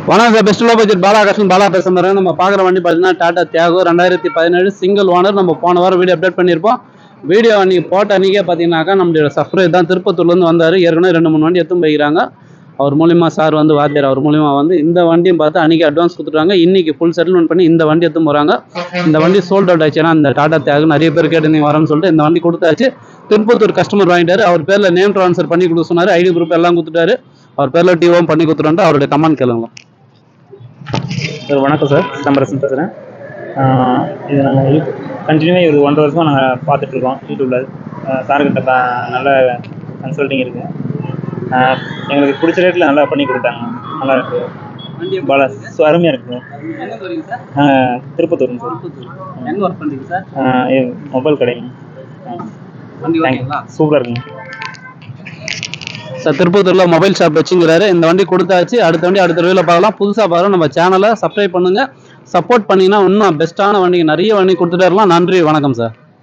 வணக்கம் sir, best low budget பாலாகாசன் Bala பேச மாதிரி நம்ம பார்க்குற வண்டி பார்த்தீங்கன்னா டாடா தியாகோ 2017 சிங்கிள் ஓனர். நம்ம போன வாரம் வீடியோ அப்டேட் பண்ணியிருப்போம். வீடியோ அன்றைக்கி போட்ட அன்றைக்கே பார்த்தீங்கன்னாக்கா நம்மளோட சப்ஸ்கிரைப் தான் திருப்பத்தூர்லேருந்து வந்தார். ஏற்கனவே 2-3 வண்டி எடுத்து போய்க்கிறாங்க. அவர் மூலிமா சார் வந்து வாத்தியார் அவர் மூலிமா வந்து இந்த வண்டியும் பார்த்து அன்றைக்கி அட்வான்ஸ் கொடுத்துட்டாங்க. இன்றைக்கி ஃபுல் செட்டில்மெண்ட் பண்ணி இந்த வண்டி எடுத்து போகிறாங்க. இந்த வண்டி சோல்ட் அவுட் ஆச்சு. ஏன்னா இந்த டாடா தியாகோ நிறைய பேர் கேட்டு நீங்கள் வரேன்னு சொல்லிட்டு இந்த வண்டி கொடுத்தாச்சு. திருப்பத்தூர் கஸ்டமர் வாங்கிட்டாரு. அவர் பேரில் நேம் ட்ரான்ஸ்ஃபர் பண்ணி கொடுக்க சொன்னார். ஐடி குரூப் எல்லாம் கொடுத்துட்டாரு. அவர் பேரில் டிஓவும் பண்ணி கொடுத்துட்டு அவருடைய கமெண்ட் கேளுங்க சார். வணக்கம் சார், சிதம்பரம் பேசுகிறேன். இது நாங்கள் கண்டினியூவாக ஒரு 1.5 வருஷமாக நாங்கள் பார்த்துட்ருக்கோம் யூடியூப்பில். சார்கிட்ட நல்ல கன்சல்ட்டிங் இருக்குது. எங்களுக்கு பிடிச்ச ரேட்டில் நல்லா பண்ணி கொடுத்தாங்க. நல்லா இருக்குது, பாலா அருமையாக இருக்குது. திருப்பத்தூருங்க சார். எங்கே ஒர்க் பண்ணுறீங்க சார்? மொபைல் கடைங்க. சூப்பராக இருக்குங்க சார். திருப்பத்தூரில் மொபைல் ஷாப் வச்சுங்கிறாரு. இந்த வண்டி கொடுத்தாச்சு. அடுத்த வண்டி அடுத்த வீடியோவில் பார்க்கலாம். புதுசாக பார்க்கலாம். நம்ம சேனலை சப்ஸ்கிரைப் பண்ணுங்கள். சப்போர்ட் பண்ணிங்கன்னா இன்னும் பெஸ்ட்டான வண்டிக்கு நிறைய வண்டி கொடுத்துட்டே இருக்கலாம். நன்றி, வணக்கம் சார்.